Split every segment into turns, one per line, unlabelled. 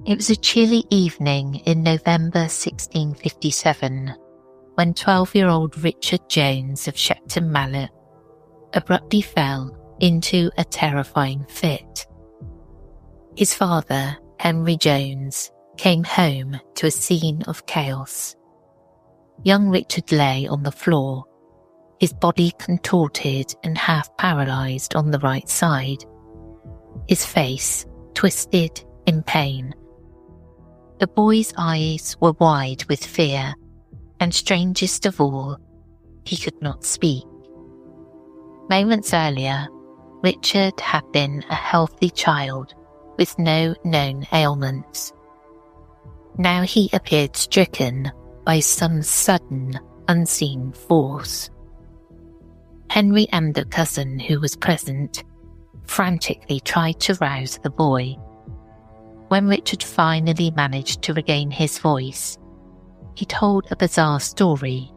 It was a chilly evening in November 1657 when 12-year-old Richard Jones of Shepton Mallet abruptly fell into a terrifying fit. His father, Henry Jones, came home to a scene of chaos. Young Richard lay on the floor, his body contorted and half paralysed on the right side, his face twisted in pain. The boy's eyes were wide with fear, and strangest of all, he could not speak. Moments earlier, Richard had been a healthy child with no known ailments. Now he appeared stricken by some sudden, unseen force. Henry and the cousin who was present frantically tried to rouse the boy. When Richard finally managed to regain his voice, he told a bizarre story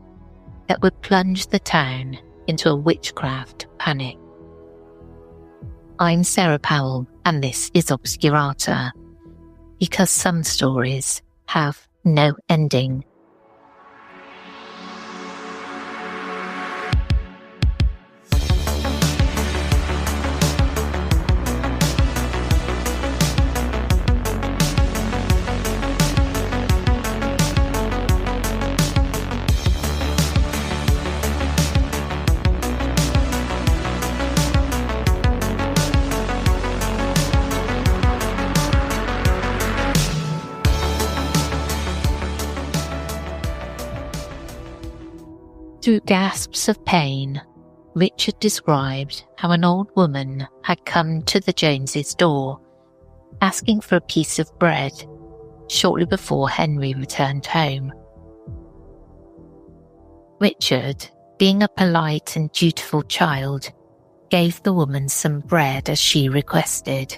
that would plunge the town into a witchcraft panic. I'm Sarah Powell, and this is Obscurata, because some stories have no ending. Through gasps of pain, Richard described how an old woman had come to the Joneses' door, asking for a piece of bread, shortly before Henry returned home. Richard, being a polite and dutiful child, gave the woman some bread as she requested.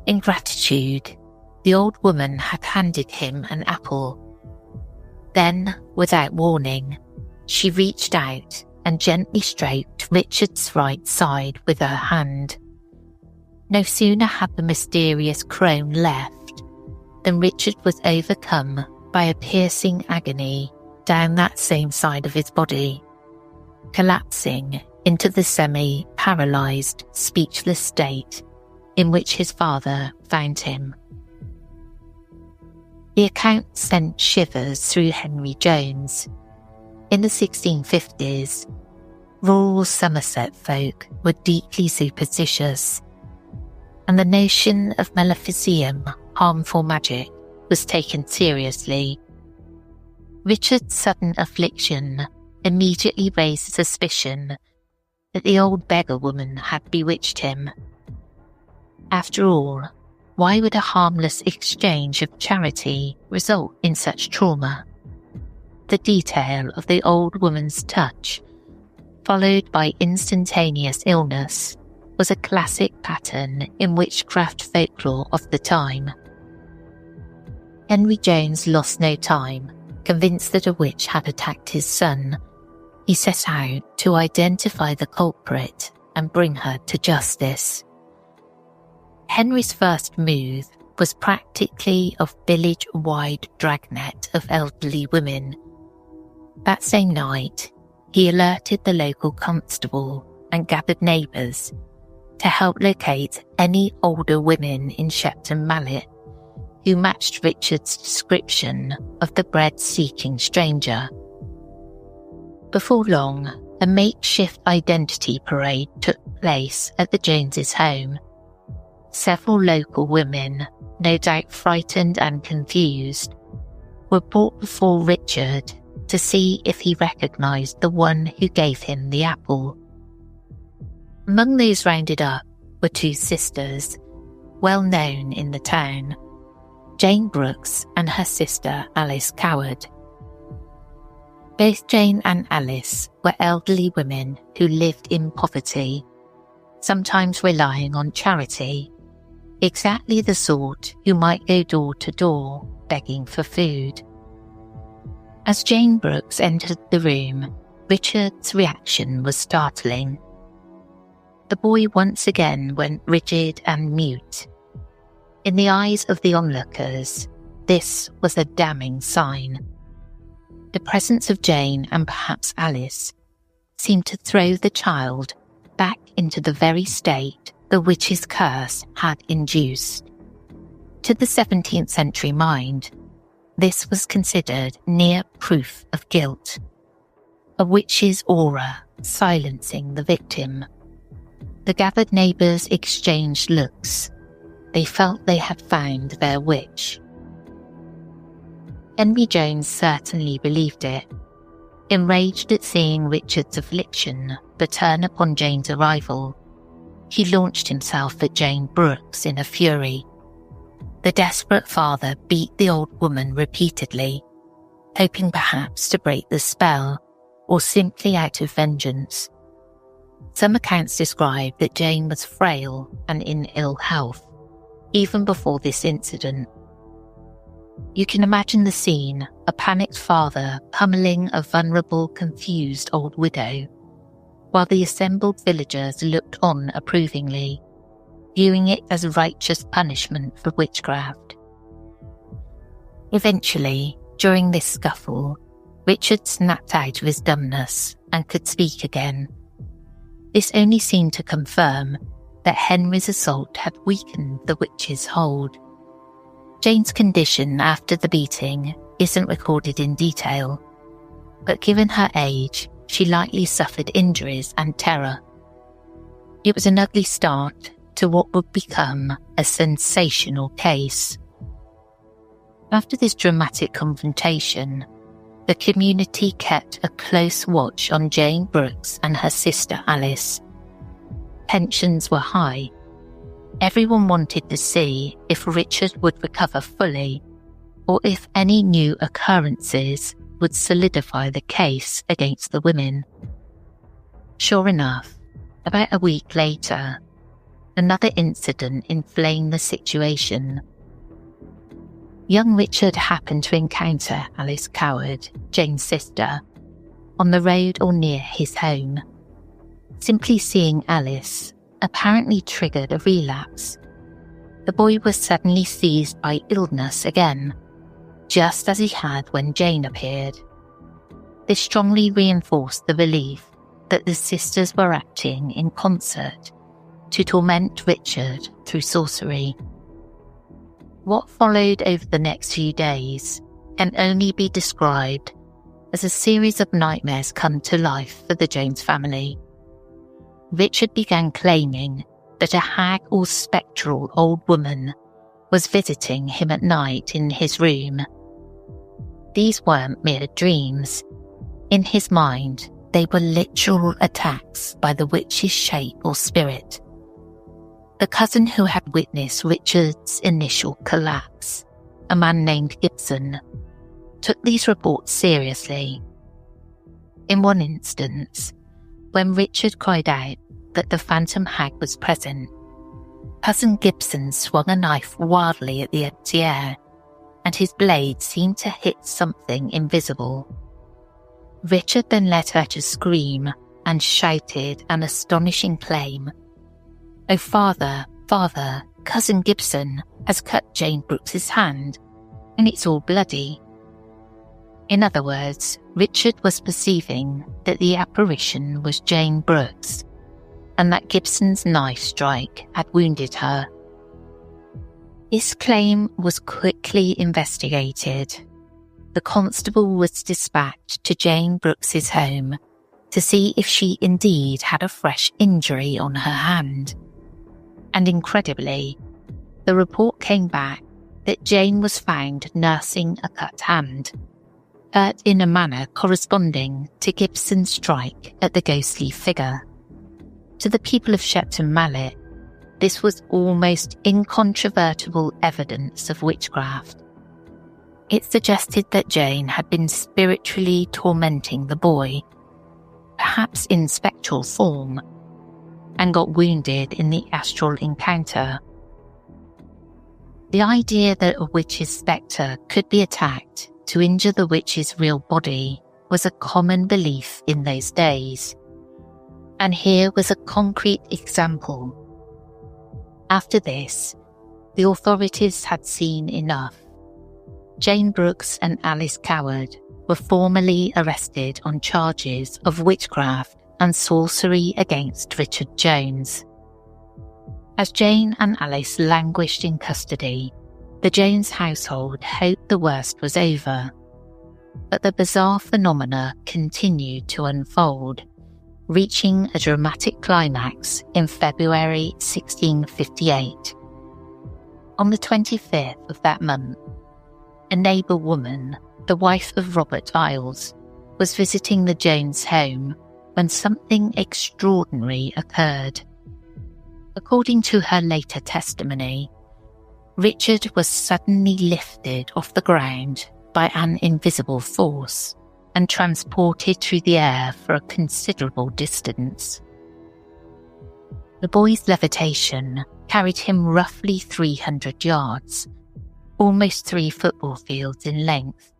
In gratitude, the old woman had handed him an apple. Then, without warning, she reached out and gently stroked Richard's right side with her hand. No sooner had the mysterious crone left than Richard was overcome by a piercing agony down that same side of his body, collapsing into the semi-paralysed, speechless state in which his father found him. The account sent shivers through Henry Jones. In the 1650s, rural Somerset folk were deeply superstitious, and the notion of maleficium, harmful magic, was taken seriously. Richard's sudden affliction immediately raised suspicion that the old beggar woman had bewitched him. After all, why would a harmless exchange of charity result in such trauma? The detail of the old woman's touch, followed by instantaneous illness, was a classic pattern in witchcraft folklore of the time. Henry Jones lost no time. Convinced that a witch had attacked his son, he set out to identify the culprit and bring her to justice. Henry's first move was practically a village-wide dragnet of elderly women. That same night, he alerted the local constable and gathered neighbours to help locate any older women in Shepton Mallet who matched Richard's description of the bread-seeking stranger. Before long, a makeshift identity parade took place at the Joneses' home. Several local women, no doubt frightened and confused, were brought before Richard to see if he recognised the one who gave him the apple. Among those rounded up were two sisters, well known in the town, Jane Brooks and her sister Alice Coward. Both Jane and Alice were elderly women who lived in poverty, sometimes relying on charity, exactly the sort who might go door to door begging for food. As Jane Brooks entered the room, Richard's reaction was startling. The boy once again went rigid and mute. In the eyes of the onlookers, this was a damning sign. The presence of Jane and perhaps Alice seemed to throw the child back into the very state the witch's curse had induced. To the 17th century mind, this was considered near proof of guilt, a witch's aura silencing the victim. The gathered neighbours exchanged looks. They felt they had found their witch. Henry Jones certainly believed it. Enraged at seeing Richard's affliction return upon Jane's arrival, he launched himself at Jane Brooks in a fury. The desperate father beat the old woman repeatedly, hoping perhaps to break the spell or simply out of vengeance. Some accounts describe that Jane was frail and in ill health, even before this incident. You can imagine the scene, a panicked father pummeling a vulnerable, confused old widow, while the assembled villagers looked on approvingly, viewing it as righteous punishment for witchcraft. Eventually, during this scuffle, Richard snapped out of his dumbness and could speak again. This only seemed to confirm that Henry's assault had weakened the witch's hold. Jane's condition after the beating isn't recorded in detail, but given her age, she likely suffered injuries and terror. It was an ugly start to what would become a sensational case. After this dramatic confrontation, the community kept a close watch on Jane Brooks and her sister Alice. Tensions were high. Everyone wanted to see if Richard would recover fully, or if any new occurrences would solidify the case against the women. Sure enough, about a week later, another incident inflamed the situation. Young Richard happened to encounter Alice Coward, Jane's sister, on the road or near his home. Simply seeing Alice apparently triggered a relapse. The boy was suddenly seized by illness again, just as he had when Jane appeared. This strongly reinforced the belief that the sisters were acting in concert to torment Richard through sorcery. What followed over the next few days can only be described as a series of nightmares come to life for the Jones family. Richard began claiming that a hag or spectral old woman was visiting him at night in his room. These weren't mere dreams. In his mind, they were literal attacks by the witch's shape or spirit. The cousin who had witnessed Richard's initial collapse, a man named Gibson, took these reports seriously. In one instance, when Richard cried out that the phantom hag was present, Cousin Gibson swung a knife wildly at the empty air, and his blade seemed to hit something invisible. Richard then let out a scream and shouted an astonishing claim. "Oh, father, father, Cousin Gibson has cut Jane Brooks's hand, and it's all bloody." In other words, Richard was perceiving that the apparition was Jane Brooks, and that Gibson's knife strike had wounded her. This claim was quickly investigated. The constable was dispatched to Jane Brooks's home to see if she indeed had a fresh injury on her hand. And incredibly, the report came back that Jane was found nursing a cut hand, hurt in a manner corresponding to Gibson's strike at the ghostly figure. To the people of Shepton Mallet, this was almost incontrovertible evidence of witchcraft. It suggested that Jane had been spiritually tormenting the boy, perhaps in spectral form, and got wounded in the astral encounter. The idea that a witch's spectre could be attacked to injure the witch's real body was a common belief in those days. And here was a concrete example. After this, the authorities had seen enough. Jane Brooks and Alice Coward were formally arrested on charges of witchcraft and sorcery against Richard Jones. As Jane and Alice languished in custody, the Jones household hoped the worst was over. But the bizarre phenomena continued to unfold, reaching a dramatic climax in February 1658. On the 25th of that month, a neighbour woman, the wife of Robert Iles, was visiting the Jones home when something extraordinary occurred. According to her later testimony, Richard was suddenly lifted off the ground by an invisible force and transported through the air for a considerable distance. The boy's levitation carried him roughly 300 yards, almost 3 football fields in length,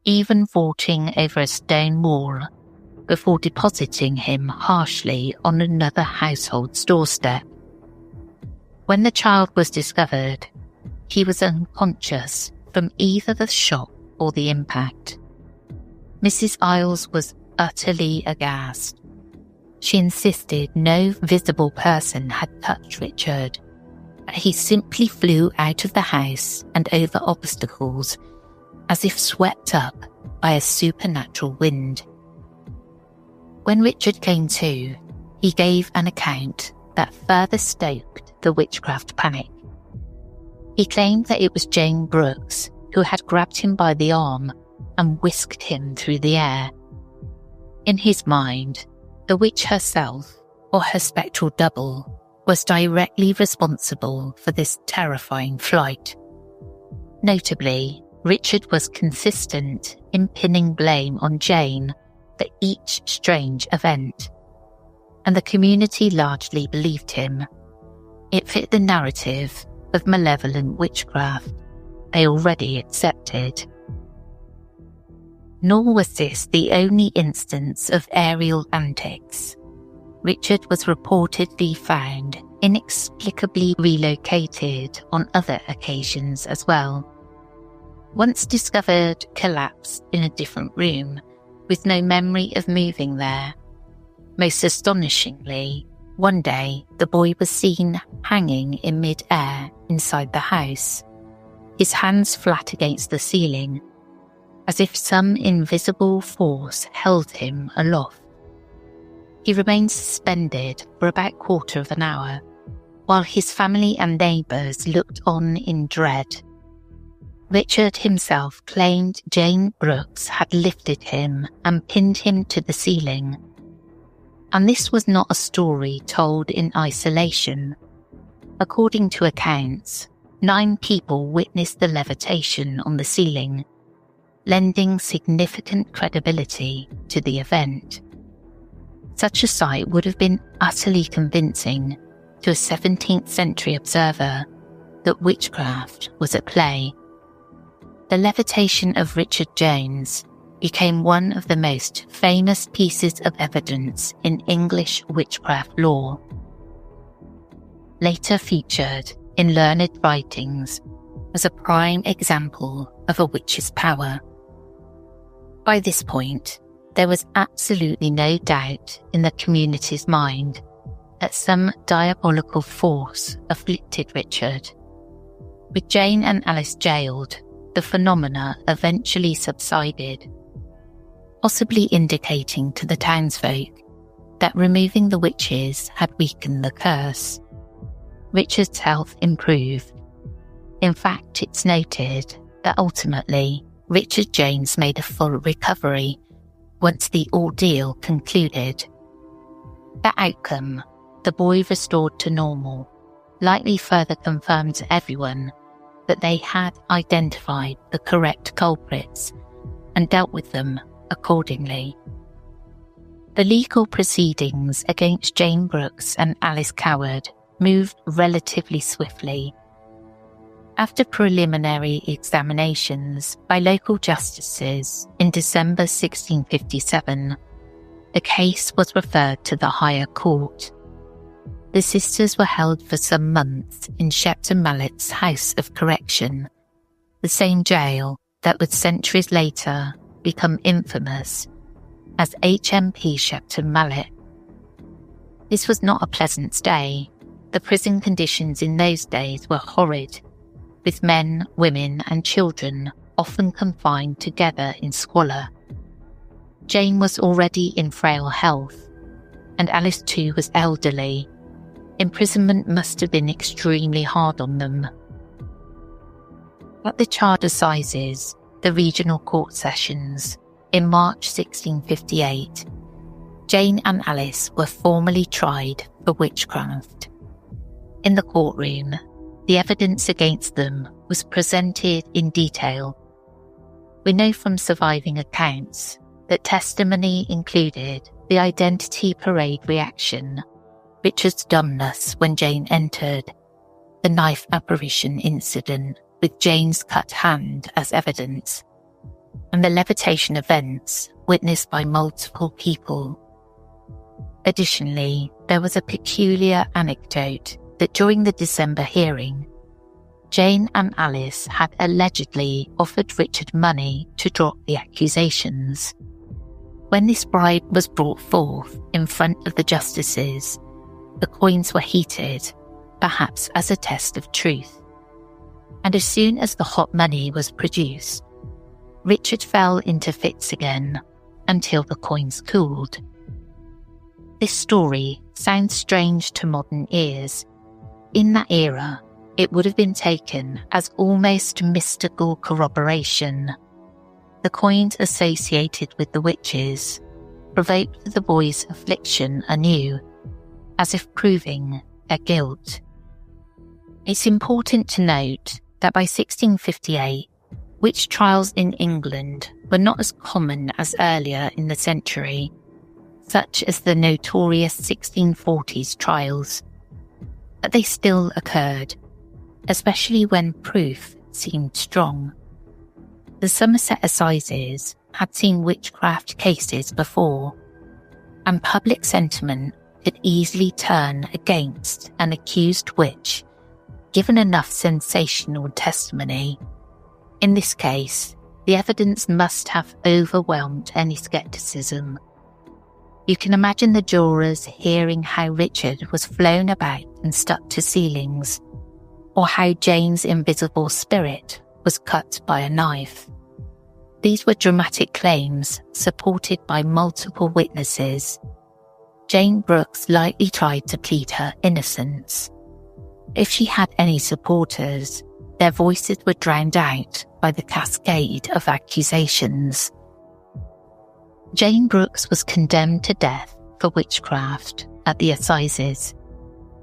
even vaulting over a stone wall before depositing him harshly on another household's doorstep. When the child was discovered, he was unconscious from either the shock or the impact. Mrs. Iles was utterly aghast. She insisted no visible person had touched Richard. He simply flew out of the house and over obstacles as if swept up by a supernatural wind. When Richard came to, he gave an account that further stoked the witchcraft panic. He claimed that it was Jane Brooks who had grabbed him by the arm and whisked him through the air. In his mind, the witch herself, or her spectral double, was directly responsible for this terrifying flight. Notably, Richard was consistent in pinning blame on Jane for each strange event, and the community largely believed him. It fit the narrative of malevolent witchcraft they already accepted. Nor was this the only instance of aerial antics. Richard was reportedly found inexplicably relocated on other occasions as well. Once discovered collapsed in a different room, with no memory of moving there. Most astonishingly, one day the boy was seen hanging in mid-air inside the house, his hands flat against the ceiling, as if some invisible force held him aloft. He remained suspended for about a quarter of an hour, while his family and neighbours looked on in dread. Richard himself claimed Jane Brooks had lifted him and pinned him to the ceiling. And this was not a story told in isolation. According to accounts, 9 people witnessed the levitation on the ceiling, lending significant credibility to the event. Such a sight would have been utterly convincing to a 17th century observer that witchcraft was at play. The levitation of Richard Jones became one of the most famous pieces of evidence in English witchcraft lore. Later featured in learned writings as a prime example of a witch's power. By this point, there was absolutely no doubt in the community's mind that some diabolical force afflicted Richard. With Jane and Alice jailed, the phenomena eventually subsided, possibly indicating to the townsfolk that removing the witches had weakened the curse. Richard's health improved. In fact, it's noted that ultimately Richard Jones made a full recovery once the ordeal concluded. That outcome, the boy restored to normal, likely further confirmed to everyone that they had identified the correct culprits and dealt with them accordingly. The legal proceedings against Jane Brooks and Alice Coward moved relatively swiftly. After preliminary examinations by local justices in December 1657, the case was referred to the higher court. The sisters were held for some months in Shepton Mallet's House of Correction, the same jail that would centuries later become infamous as HMP Shepton Mallet. This was not a pleasant stay. The prison conditions in those days were horrid, with men, women and children often confined together in squalor. Jane was already in frail health, and Alice too was elderly. Imprisonment must have been extremely hard on them. At the Child Assizes, the regional court sessions, in March 1658, Jane and Alice were formally tried for witchcraft. In the courtroom, the evidence against them was presented in detail. We know from surviving accounts that testimony included the identity parade reaction, Richard's dumbness when Jane entered, the knife apparition incident with Jane's cut hand as evidence, and the levitation events witnessed by multiple people. Additionally, there was a peculiar anecdote that during the December hearing, Jane and Alice had allegedly offered Richard money to drop the accusations. When this bribe was brought forth in front of the justices, the coins were heated, perhaps as a test of truth. And as soon as the hot money was produced, Richard fell into fits again until the coins cooled. This story sounds strange to modern ears. In that era, it would have been taken as almost mystical corroboration. The coins associated with the witches provoked the boys' affliction anew, as if proving their guilt. It's important to note that by 1658, witch trials in England were not as common as earlier in the century, such as the notorious 1640s trials, but they still occurred, especially when proof seemed strong. The Somerset Assizes had seen witchcraft cases before, and public sentiment could easily turn against an accused witch given enough sensational testimony. In this case, the evidence must have overwhelmed any scepticism. You can imagine the jurors hearing how Richard was flown about and stuck to ceilings, or how Jane's invisible spirit was cut by a knife. These were dramatic claims supported by multiple witnesses. Jane Brooks lightly tried to plead her innocence. If she had any supporters, their voices were drowned out by the cascade of accusations. Jane Brooks was condemned to death for witchcraft at the Assizes.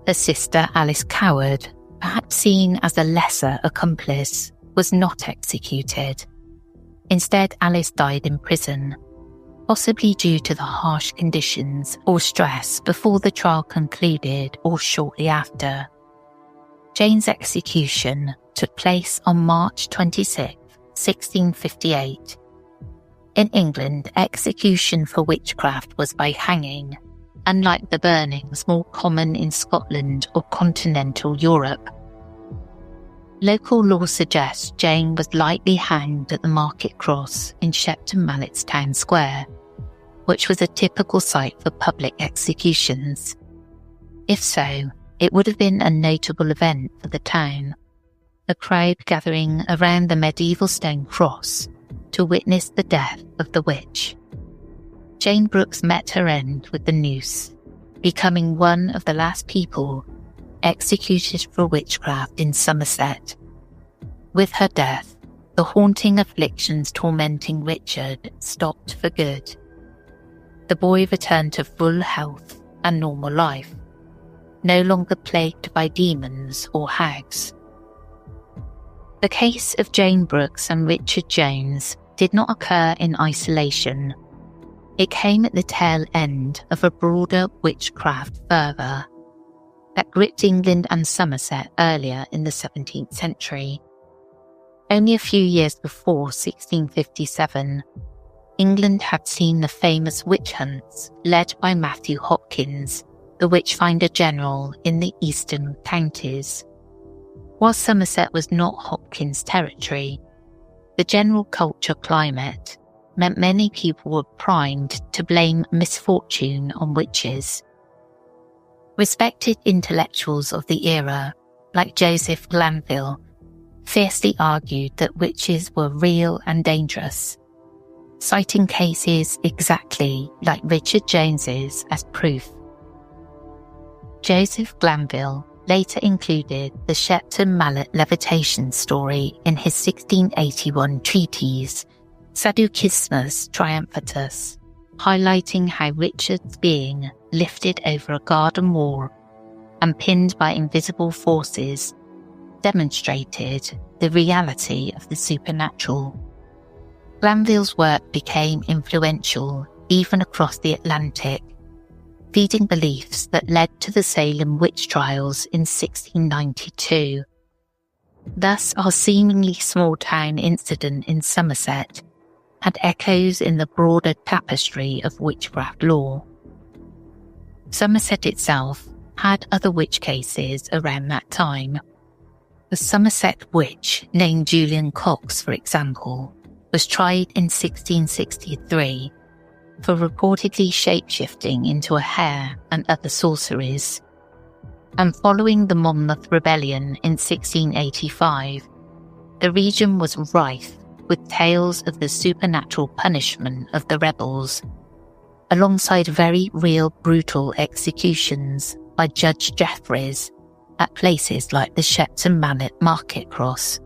Her sister Alice Coward, perhaps seen as a lesser accomplice, was not executed. Instead, Alice died in prison, possibly due to the harsh conditions or stress before the trial concluded or shortly after. Jane's execution took place on March 26, 1658. In England, execution for witchcraft was by hanging, unlike the burnings more common in Scotland or continental Europe. Local law suggests Jane was likely hanged at the Market Cross in Shepton Mallet's town square, which was a typical site for public executions. If so, it would have been a notable event for the town, a crowd gathering around the medieval stone cross to witness the death of the witch. Jane Brooks met her end with the noose, becoming one of the last people executed for witchcraft in Somerset. With her death, the haunting afflictions tormenting Richard stopped for good. The boy returned to full health and normal life, no longer plagued by demons or hags. The case of Jane Brooks and Richard Jones did not occur in isolation. It came at the tail end of a broader witchcraft fervour that gripped England and Somerset earlier in the 17th century. Only a few years before 1657, England had seen the famous witch hunts led by Matthew Hopkins, the Witchfinder General in the eastern counties. While Somerset was not Hopkins' territory, the general culture climate meant many people were primed to blame misfortune on witches. Respected intellectuals of the era, like Joseph Glanville, fiercely argued that witches were real and dangerous, citing cases exactly like Richard Jones's as proof. Joseph Glanville later included the Shepton Mallet levitation story in his 1681 treatise, Sadducismus Triumphatus, highlighting how Richard's being lifted over a garden wall and pinned by invisible forces demonstrated the reality of the supernatural. Glanville's work became influential even across the Atlantic, feeding beliefs that led to the Salem witch trials in 1692. Thus, our seemingly small-town incident in Somerset had echoes in the broader tapestry of witchcraft lore. Somerset itself had other witch cases around that time. The Somerset witch, named Julian Cox, for example, was tried in 1663 for reportedly shape-shifting into a hare and other sorceries. And following the Monmouth Rebellion in 1685, the region was rife with tales of the supernatural punishment of the rebels, alongside very real brutal executions by Judge Jeffreys at places like the Shepton Mallet Market Cross.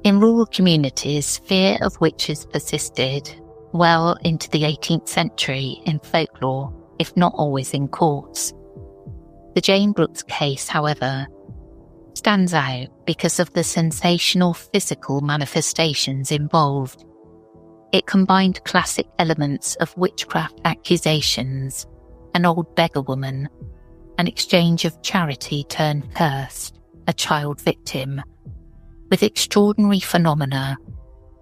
In rural communities, fear of witches persisted well into the 18th century in folklore, if not always in courts. The Jane Brooks case, however, stands out because of the sensational physical manifestations involved. It combined classic elements of witchcraft accusations, an old beggar woman, an exchange of charity turned cursed, a child victim, with extraordinary phenomena,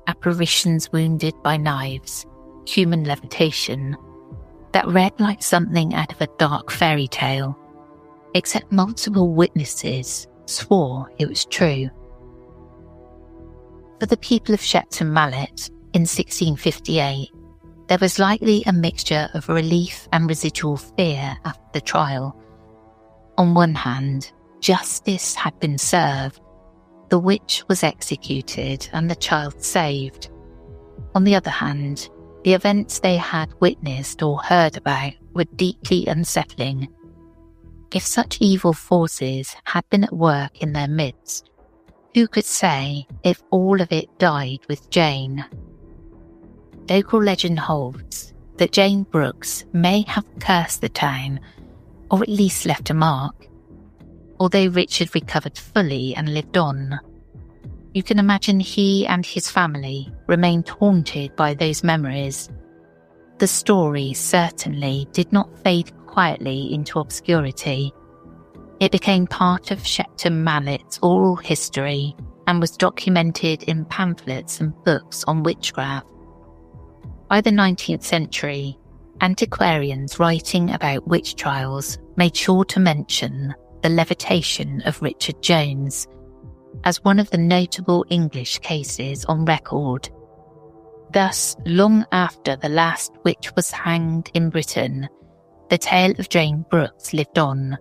apparitions wounded by knives, human levitation, that read like something out of a dark fairy tale, except multiple witnesses swore it was true. For the people of Shepton Mallet in 1658, there was likely a mixture of relief and residual fear after the trial. On one hand, justice had been served, the witch was executed and the child saved. On the other hand, the events they had witnessed or heard about were deeply unsettling. If such evil forces had been at work in their midst, who could say if all of it died with Jane? Local legend holds that Jane Brooks may have cursed the town, or at least left a mark. Although Richard recovered fully and lived on, you can imagine he and his family remained haunted by those memories. The story certainly did not fade quietly into obscurity. It became part of Shepton Mallet's oral history and was documented in pamphlets and books on witchcraft. By the 19th century, antiquarians writing about witch trials made sure to mention the levitation of Richard Jones as one of the notable English cases on record. Thus, long after the last witch was hanged in Britain, the tale of Jane Brooks lived on,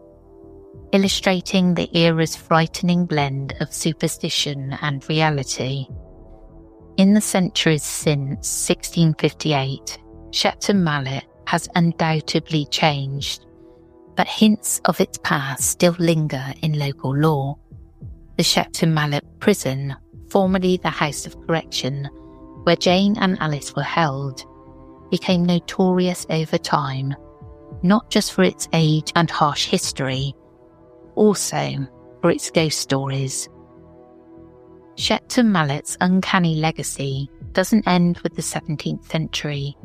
illustrating the era's frightening blend of superstition and reality. In the centuries since 1658, Shepton Mallet has undoubtedly changed, but hints of its past still linger in local lore. The Shepton Mallet prison, formerly the House of Correction, where Jane and Alice were held, became notorious over time, not just for its age and harsh history, also for its ghost stories. Shepton Mallet's uncanny legacy doesn't end with the 17th century.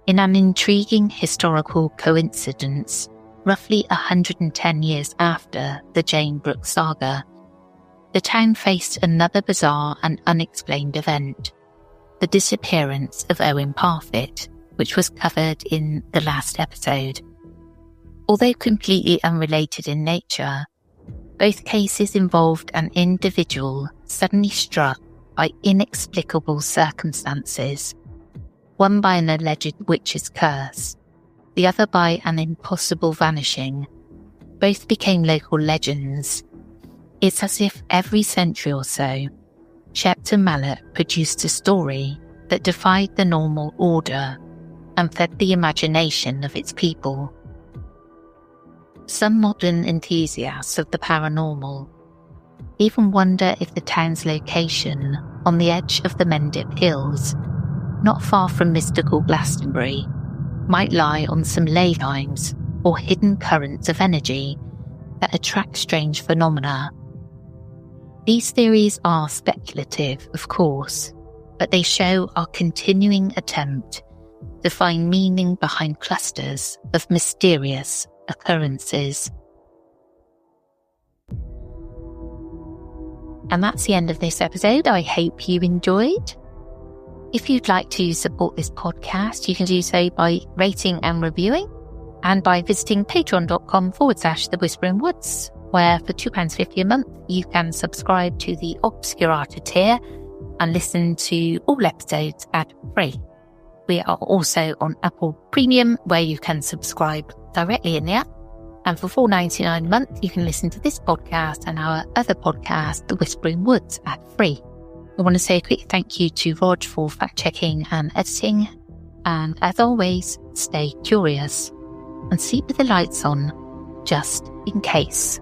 In an intriguing historical coincidence, roughly 110 years after the Jane Brooks saga, the town faced another bizarre and unexplained event, the disappearance of Owen Parfitt, which was covered in the last episode. Although completely unrelated in nature, both cases involved an individual suddenly struck by inexplicable circumstances, one by an alleged witch's curse, the other by an impossible vanishing. Both became local legends. It's as if every century or so, Shepton Mallet produced a story that defied the normal order and fed the imagination of its people. Some modern enthusiasts of the paranormal even wonder if the town's location on the edge of the Mendip Hills, not far from mystical Glastonbury, might lie on some ley lines or hidden currents of energy that attract strange phenomena. These theories are speculative, of course, but they show our continuing attempt to find meaning behind clusters of mysterious occurrences. And that's the end of this episode. I hope you enjoyed. If you'd like to support this podcast, you can do so by rating and reviewing, and by visiting patreon.com/The Whispering Woods, where for £2.50 a month you can subscribe to the Obscurata tier and listen to all episodes ad-free. We are also on Apple Premium, where you can subscribe directly in the app. And for $4.99 a month, you can listen to this podcast and our other podcast, The Whispering Woods, ad-free. I want to say a quick thank you to Rod for fact-checking and editing. And as always, stay curious and sleep with the lights on, just in case.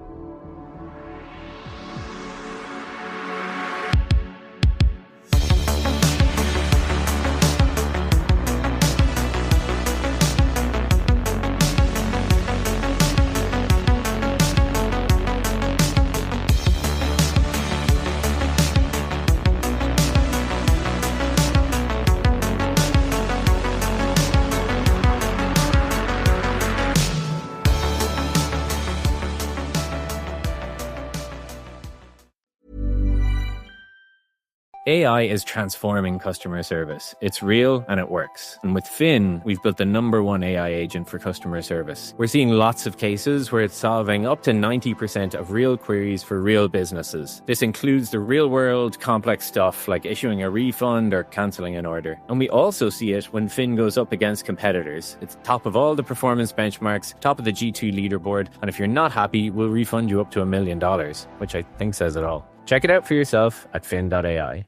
AI is transforming customer service. It's real and it works. And with Finn, we've built the #1 AI agent for customer service. We're seeing lots of cases where it's solving up to 90% of real queries for real businesses. This includes the real-world complex stuff like issuing a refund or cancelling an order. And we also see it when Finn goes up against competitors. It's top of all the performance benchmarks, top of the G2 leaderboard, and if you're not happy, we'll refund you up to $1 million, which I think says it all. Check it out for yourself at Finn.ai.